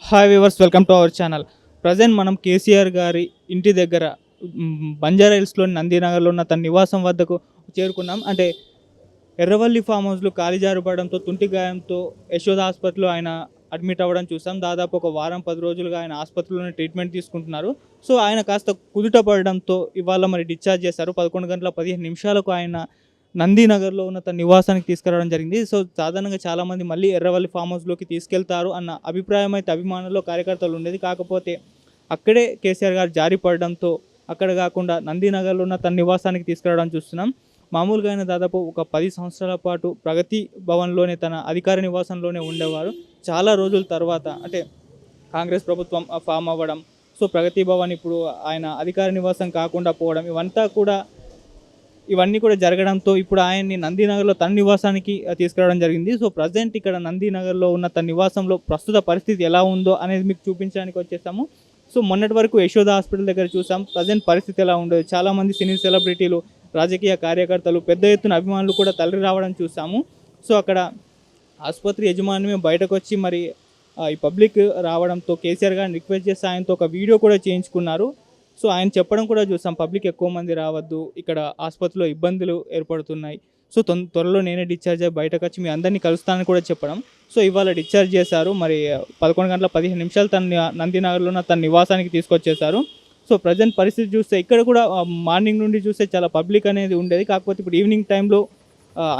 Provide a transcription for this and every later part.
Hi viewers, welcome to our channel. Present మనం కేసీఆర్ గారి ఇంటి దగ్గర బంజారా హిల్స్లోని నందీనగర్లో ఉన్న తన నివాసం వద్దకు చేరుకున్నాం. అంటే ఎర్రవల్లి ఫామ్ హౌస్లో కాలి జారిపడడంతో తుంటి గాయంతో యశోద ఆసుపత్రిలో ఆయన అడ్మిట్ అవ్వడం చూసాం. దాదాపు ఒక వారం 10 రోజులుగా ఆయన ఆసుపత్రిలోనే ట్రీట్మెంట్ తీసుకుంటున్నారు. సో ఆయన కాస్త కుదుట పడడంతో ఇవాళ మరి డిశ్చార్జ్ చేశారు. 11 గంటల 15 నిమిషాలకు ఆయన నందీనగర్లో ఉన్న తన నివాసానికి తీసుకురావడం జరిగింది. సో సాధారణంగా చాలామంది మళ్ళీ ఎర్రవల్లి ఫామ్ హౌస్లోకి తీసుకెళ్తారు అన్న అభిప్రాయం అయితే అభిమానుల్లో కార్యకర్తలు ఉండేది. కాకపోతే అక్కడే కేసీఆర్ గారు జారి పడడంతో అక్కడ కాకుండా నందీనగర్లో ఉన్న తన నివాసానికి తీసుకురావడం చూస్తున్నాం. మామూలుగా ఆయన దాదాపు ఒక 10 సంవత్సరాల పాటు ప్రగతి భవన్లోనే తన అధికార నివాసంలోనే ఉండేవారు. చాలా రోజుల తర్వాత అంటే కాంగ్రెస్ ప్రభుత్వం ఫామ్ అవ్వడం, సో ప్రగతి భవన్ ఇప్పుడు ఆయన అధికార నివాసం కాకుండా పోవడం, ఇవన్నీ కూడా జరగడంతో ఇప్పుడు ఆయన్ని నందీనగర్లో తన నివాసానికి తీసుకురావడం జరిగింది. సో ప్రజెంట్ ఇక్కడ నందీనగర్లో ఉన్న తన నివాసంలో ప్రస్తుత పరిస్థితి ఎలా ఉందో అనేది మీకు చూపించడానికి వచ్చేసాము. సో మొన్నటి వరకు యశోద హాస్పిటల్ దగ్గర చూసాం, ప్రజెంట్ పరిస్థితి ఎలా ఉండదు. చాలామంది సినీ సెలబ్రిటీలు, రాజకీయ కార్యకర్తలు, పెద్ద ఎత్తున అభిమానులు కూడా తరలి రావడం చూసాము. సో అక్కడ ఆసుపత్రి యజమాని బయటకు వచ్చి మరి ఈ పబ్లిక్ రావడంతో కేసీఆర్ గారిని రిక్వెస్ట్ చేసి ఆయనతో ఒక వీడియో కూడా చేయించుకున్నారు. సో ఆయన చెప్పడం కూడా చూసాం, పబ్లిక్ ఎక్కువ మంది రావద్దు, ఇక్కడ ఆసుపత్రిలో ఇబ్బందులు ఏర్పడుతున్నాయి, సో త్వరలో నేనే డిశ్చార్జ్ అయ్యి బయటకు వచ్చి మీ అందరినీ కలుస్తానని కూడా చెప్పడం. సో ఇవాళ డిశ్చార్జ్ చేశారు. మరి 11 గంటల 15 నిమిషాలు తన నందీనగర్లో ఉన్న తన నివాసానికి తీసుకొచ్చేశారు. సో ప్రజెంట్ పరిస్థితి చూస్తే ఇక్కడ కూడా మార్నింగ్ నుండి చూస్తే చాలా పబ్లిక్ అనేది ఉండేది. కాకపోతే ఇప్పుడు ఈవినింగ్ టైంలో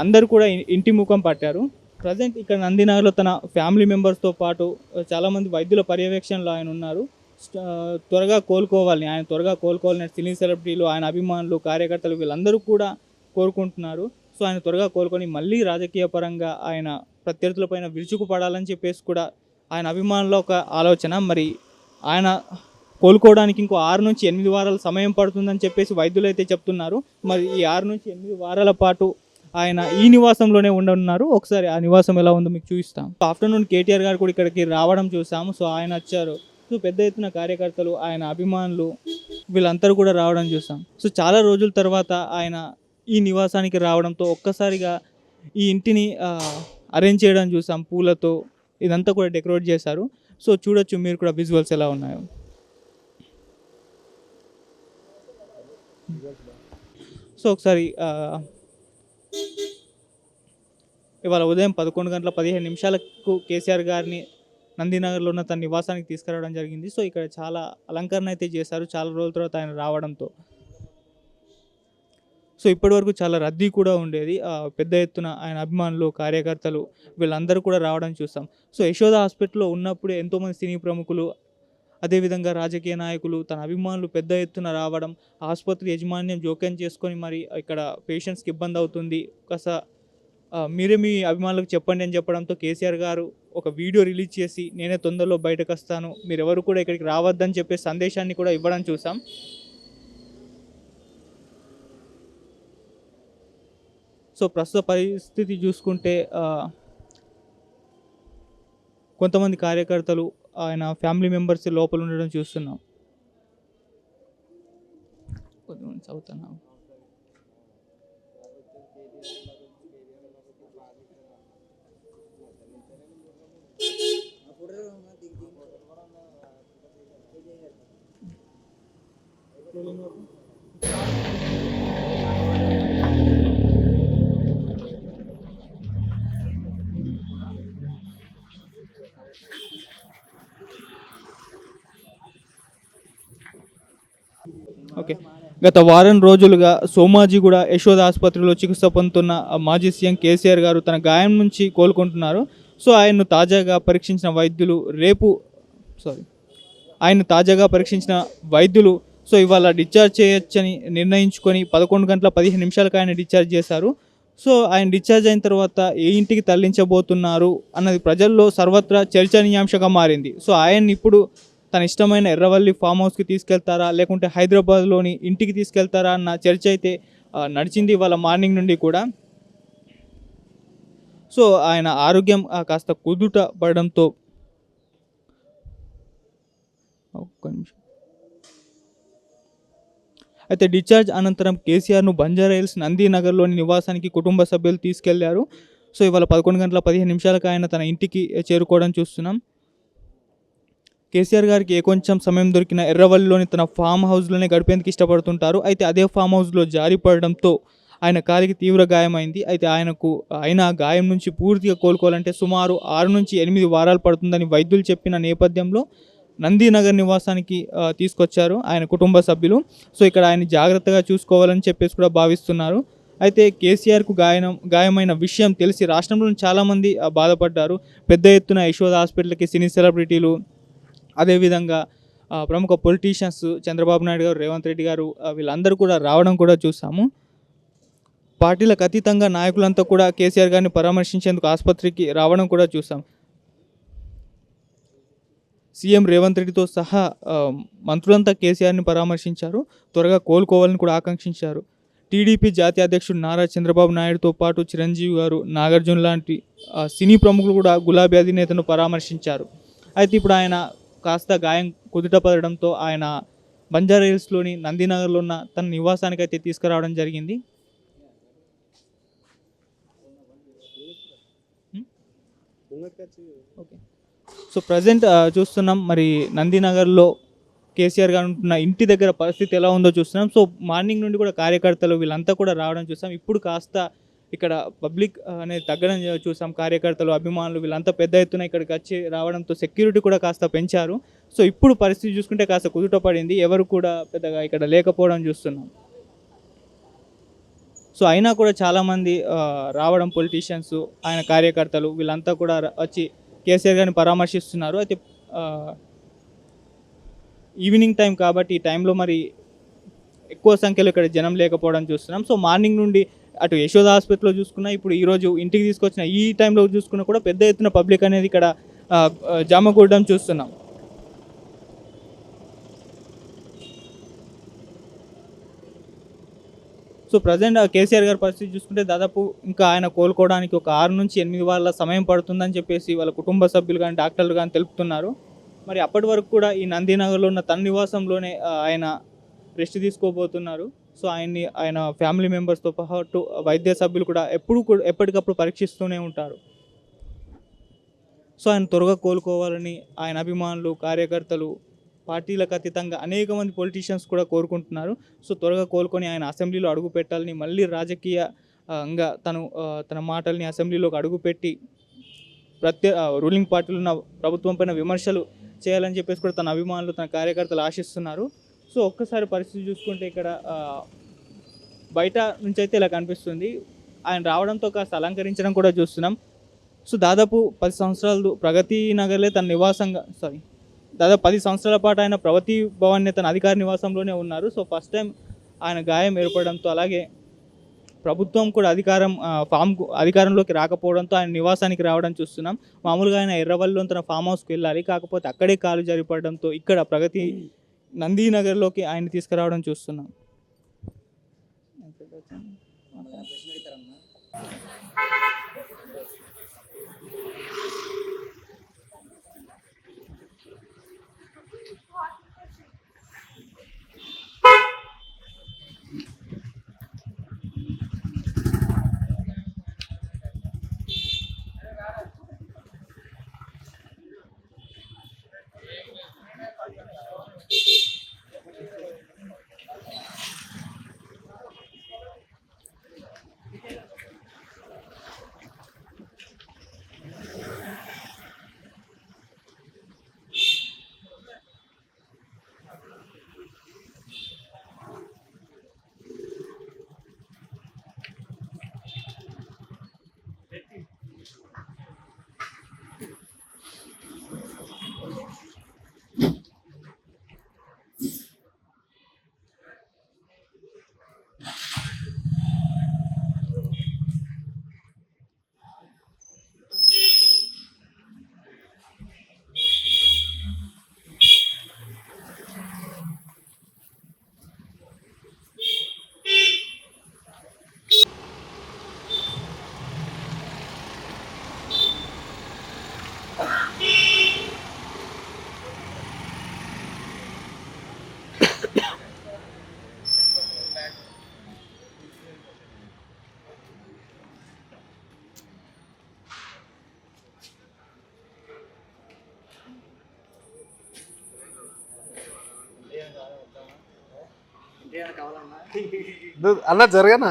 అందరూ కూడా ఇంటి ముఖం పట్టారు. ప్రజెంట్ ఇక్కడ నందీనగర్లో తన ఫ్యామిలీ మెంబర్స్తో పాటు చాలామంది వైద్యుల పర్యవేక్షణలో ఆయన ఉన్నారు. త్వరగా కోలుకోవాలని, ఆయన త్వరగా కోలుకోవాలని సినీ సెలబ్రిటీలు, ఆయన అభిమానులు, కార్యకర్తలు వీళ్ళందరూ కూడా కోరుకుంటున్నారు. సో ఆయన త్వరగా కోలుకొని మళ్ళీ రాజకీయ పరంగా ఆయన ప్రత్యర్థులపైన విరుచుకుపడాలని చెప్పేసి కూడా ఆయన అభిమానుల ఒక ఆలోచన. మరి ఆయన కోలుకోవడానికి ఇంకో 6 నుంచి 8 వారాల సమయం పడుతుందని చెప్పేసి వైద్యులు అయితే చెప్తున్నారు. మరి ఈ 6 నుంచి 8 వారాల పాటు ఆయన ఈ నివాసంలోనే ఉండనున్నారు. ఒకసారి ఆ నివాసం ఎలా ఉందో మీకు చూపిస్తాం. ఆఫ్టర్నూన్ కేటీఆర్ గారు కూడా ఇక్కడికి రావడం చూసాము. సో ఆయన వచ్చారు. సో పెద్ద ఎత్తున కార్యకర్తలు, ఆయన అభిమానులు వీళ్ళందరూ కూడా రావడం చూసాం. సో చాలా రోజుల తర్వాత ఆయన ఈ నివాసానికి రావడంతో ఒక్కసారిగా ఈ ఇంటిని అరేంజ్ చేయడం చూసాం. పూలతో ఇదంతా కూడా డెకరేట్ చేశారు. సో చూడొచ్చు మీరు కూడా విజువల్స్ ఎలా ఉన్నాయో. సో ఒకసారి ఇవాళ ఉదయం 11 గంటల 15 నిమిషాలకు కేసీఆర్ గారిని నందీనగర్లో ఉన్న తన నివాసానికి తీసుకురావడం జరిగింది. సో ఇక్కడ చాలా అలంకరణ అయితే చేశారు చాలా రోజుల తర్వాత ఆయన రావడంతో. సో ఇప్పటివరకు చాలా రద్దీ కూడా ఉండేది. పెద్ద ఎత్తున ఆయన అభిమానులు, కార్యకర్తలు వీళ్ళందరూ కూడా రావడం చూస్తాం. సో యశోద హాస్పిటల్లో ఉన్నప్పుడే ఎంతోమంది సినీ ప్రముఖులు, అదేవిధంగా రాజకీయ నాయకులు, తన అభిమానులు పెద్ద ఎత్తున రావడం, ఆసుపత్రి యాజమాన్యం జోక్యం చేసుకొని మరి ఇక్కడ పేషెంట్స్కి ఇబ్బంది అవుతుంది, కాస్త మీరే మీ అభిమానులకు చెప్పండి అని చెప్పడంతో కేసీఆర్ గారు ఒక వీడియో రిలీజ్ చేసి నేనే తొందరలో బయటకు వస్తాను, మీరెవరు కూడా ఇక్కడికి రావద్దని చెప్పే సందేశాన్ని కూడా ఇవ్వడం చూసాం. సో ప్రస్తుత పరిస్థితి చూసుకుంటే కొంతమంది కార్యకర్తలు, ఆయన ఫ్యామిలీ మెంబర్స్ లోపల ఉండడం చూస్తున్నాం. కొంతమంది చదువుతున్నాం. ఓకే, గత వారం రోజులుగా సోమాజిగూడ యశోద ఆసుపత్రిలో చికిత్స పొందుతున్న మాజీ సీఎం కేసీఆర్ గారు తన గాయం నుంచి కోలుకుంటున్నారు. సో ఆయన్ను తాజాగా పరీక్షించిన వైద్యులు సో ఇవాళ డిశ్చార్జ్ చేయొచ్చని నిర్ణయించుకొని 11 గంటల 15 నిమిషాలకు ఆయన డిశ్చార్జ్ చేశారు. సో ఆయన డిశ్చార్జ్ అయిన తర్వాత ఏ ఇంటికి తరలించబోతున్నారు అన్నది ప్రజల్లో సర్వత్రా చర్చనీయాంశంగా మారింది. సో ఆయన్ని ఇప్పుడు తన ఇష్టమైన ఎర్రవల్లి ఫామ్ హౌస్కి తీసుకెళ్తారా, లేకుంటే హైదరాబాద్లోని ఇంటికి తీసుకెళ్తారా అన్న చర్చ అయితే నడిచింది ఇవాళ మార్నింగ్ నుండి కూడా. సో ఆయన ఆరోగ్యం కాస్త కుదుట పడడంతో అయితే డిశ్చార్జ్ అనంతరం కేసీఆర్ను బంజారాహిల్స్ నందీనగర్లోని నివాసానికి కుటుంబ సభ్యులు తీసుకెళ్లారు. సో ఇవాళ 11 గంటల 15 నిమిషాలకు ఆయన తన ఇంటికి చేరుకోవడం చూస్తున్నాం. కేసీఆర్ గారికి ఏ కొంచెం సమయం దొరికిన ఎర్రవల్లిలోని తన ఫామ్ హౌస్లోనే గడిపేందుకు ఇష్టపడుతుంటారు. అయితే అదే ఫామ్ హౌస్లో జారిపడడంతో ఆయన కాలికి తీవ్ర గాయమైంది. అయితే అయిన గాయం నుంచి పూర్తిగా కోలుకోవాలంటే సుమారు 6-8 వారాలు పడుతుందని వైద్యులు చెప్పిన నేపథ్యంలో నందీనగర్ నివాసానికి తీసుకొచ్చారు ఆయన కుటుంబ సభ్యులు. సో ఇక్కడ ఆయన జాగ్రత్తగా చూసుకోవాలని చెప్పేసి కూడా భావిస్తున్నారు. అయితే కేసీఆర్కు గాయమైన విషయం తెలిసి రాష్ట్రంలోని చాలామంది బాధపడ్డారు. పెద్ద ఎత్తున యశోద హాస్పిటల్కి సినీ సెలబ్రిటీలు, అదేవిధంగా ప్రముఖ పొలిటీషియన్స్ చంద్రబాబు నాయుడు గారు, రేవంత్ రెడ్డి గారు వీళ్ళందరూ కూడా రావడం కూడా చూసాము. పార్టీలకు అతీతంగా నాయకులంతా కూడా కేసీఆర్ గారిని పరామర్శించేందుకు ఆసుపత్రికి రావడం కూడా చూసాం. సీఎం రేవంత్ రెడ్డితో సహా మంత్రులంతా కేసీఆర్ని పరామర్శించారు. త్వరగా కోలుకోవాలని కూడా ఆకాంక్షించారు. టీడీపీ జాతీయ అధ్యక్షుడు నారా చంద్రబాబు నాయుడుతో పాటు చిరంజీవి గారు, నాగార్జున లాంటి సినీ ప్రముఖులు కూడా గులాబీ అధినేతను పరామర్శించారు. అయితే ఇప్పుడు ఆయన కాస్త గాయం కుదుట పడడంతో ఆయన బంజారాహిల్స్లోని నందీనగర్లో ఉన్న తన నివాసానికి అయితే తీసుకురావడం జరిగింది. ఓకే, సో ప్రజెంట్ చూస్తున్నాం మరి నందీనగర్లో కేసీఆర్ గారు ఉంటున్న ఇంటి దగ్గర పరిస్థితి ఎలా ఉందో చూస్తున్నాం. సో మార్నింగ్ నుండి కూడా కార్యకర్తలు వీళ్ళంతా కూడా రావడం చూసాం. ఇప్పుడు కాస్త ఇక్కడ పబ్లిక్ అనేది తగ్గడం చూసాం. కార్యకర్తలు, అభిమానులు వీళ్ళంతా పెద్ద ఎత్తున ఇక్కడికి వచ్చి రావడంతో సెక్యూరిటీ కూడా కాస్త పెంచారు. సో ఇప్పుడు పరిస్థితి చూసుకుంటే కాస్త కుదుట పడింది. ఎవరు కూడా పెద్దగా ఇక్కడ లేకపోవడం చూస్తున్నాం. సో అయినా కూడా చాలామంది రావడం, పొలిటీషియన్స్, ఆయన కార్యకర్తలు వీళ్ళంతా కూడా వచ్చి కేసీఆర్ గారిని పరామర్శిస్తున్నారు. అయితే ఈవినింగ్ టైం కాబట్టి ఈ టైంలో మరి ఎక్కువ సంఖ్యలో ఇక్కడ జనం లేకపోవడం చూస్తున్నాం. సో మార్నింగ్ నుండి అటు యశోద హాస్పిటల్లో చూసుకున్నా, ఇప్పుడు ఈరోజు ఇంటికి తీసుకొచ్చిన ఈ టైంలో చూసుకున్నా కూడా పెద్ద ఎత్తున పబ్లిక్ అనేది ఇక్కడ జమకూడడం చూస్తున్నాం. సో ప్రజెంట్ కేసీఆర్ గారి పరిస్థితి చూసుకుంటే దాదాపు ఇంకా ఆయన కోలుకోవడానికి ఒక 6-8 వారాల సమయం పడుతుందని చెప్పేసి వాళ్ళ కుటుంబ సభ్యులు కానీ, డాక్టర్లు కానీ తెలుపుతున్నారు. మరి అప్పటి వరకు కూడా ఈ నందీనగర్లో ఉన్న తన నివాసంలోనే ఆయన రెస్ట్ తీసుకోబోతున్నారు. సో ఆయన ఫ్యామిలీ మెంబర్స్తో పాటు వైద్య సభ్యులు కూడా ఎప్పటికప్పుడు పరీక్షిస్తూనే ఉంటారు. సో ఆయన త్వరగా కోలుకోవాలని ఆయన అభిమానులు, కార్యకర్తలు, పార్టీలకు అతీతంగా అనేక మంది పొలిటీషియన్స్ కూడా కోరుకుంటున్నారు. సో త్వరగా కోలుకొని ఆయన అసెంబ్లీలో అడుగు పెట్టాలని, మళ్ళీ రాజకీయంగా తన మాటల్ని అసెంబ్లీలోకి అడుగుపెట్టి రూలింగ్ పార్టీలో ఉన్న ప్రభుత్వం పైన విమర్శలు చేయాలని చెప్పేసి కూడా తన అభిమానులు, తన కార్యకర్తలు ఆశిస్తున్నారు. సో ఒక్కసారి పరిస్థితి చూసుకుంటే ఇక్కడ బయట నుంచి అయితే ఇలా కనిపిస్తుంది. ఆయన రావడంతో కాస్త అలంకరించడం కూడా చూస్తున్నాం. సో దాదాపు 10 సంవత్సరాలు ప్రగతి నగర్లే తన నివాసంగా దాదాపు 10 సంవత్సరాల పాటు ఆయన ప్రగతి భవన్ తన అధికార నివాసంలోనే ఉన్నారు. సో ఫస్ట్ టైం ఆయన గాయం ఏర్పడడంతో, అలాగే ప్రభుత్వం కూడా అధికారంలోకి రాకపోవడంతో ఆయన నివాసానికి రావడం చూస్తున్నాం. మామూలుగా ఆయన ఎర్రవల్లిలో తన ఫామ్ హౌస్కి వెళ్ళాలి, కాకపోతే అక్కడే కాలు జారిపడడంతో ఇక్కడ ప్రగతి నందీనగర్లోకి ఆయన తీసుకురావడం చూస్తున్నాం. అన్న జరగనా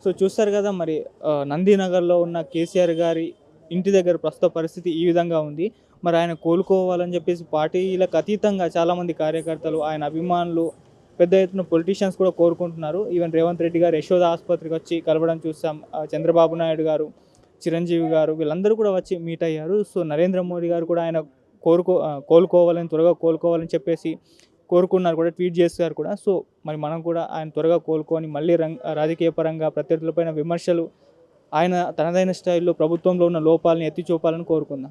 సో చూస్తారు కదా మరి నందినగర్లో ఉన్న కేసీఆర్ గారి ఇంటి దగ్గర ప్రస్తుత పరిస్థితి ఈ విధంగా ఉంది. మరి ఆయన కోలుకోవాలని చెప్పేసి పార్టీలకు అతీతంగా చాలామంది కార్యకర్తలు, ఆయన అభిమానులు, పెద్ద ఎత్తున పొలిటీషియన్స్ కూడా కోరుకుంటున్నారు. ఈవెన్ రేవంత్ రెడ్డి గారు యశోద ఆసుపత్రికి వచ్చి కలవడం చూసాం. చంద్రబాబు నాయుడు గారు, చిరంజీవి గారు వీళ్ళందరూ కూడా వచ్చి మీట్ అయ్యారు. సో నరేంద్ర మోడీ గారు కూడా ఆయన కోలుకోవాలని, త్వరగా కోలుకోవాలని చెప్పేసి కోరుకున్నారు కూడా, ట్వీట్ చేశారు కూడా. సో మరి మనం కూడా ఆయన త్వరగా కోలుకొని మళ్ళీ రాజకీయ పరంగా ప్రత్యర్థులపైన విమర్శలు ఆయన తనదైన స్టైల్లో ప్రభుత్వంలో ఉన్న లోపాలను ఎత్తి చూపాలని కోరుకుందాం.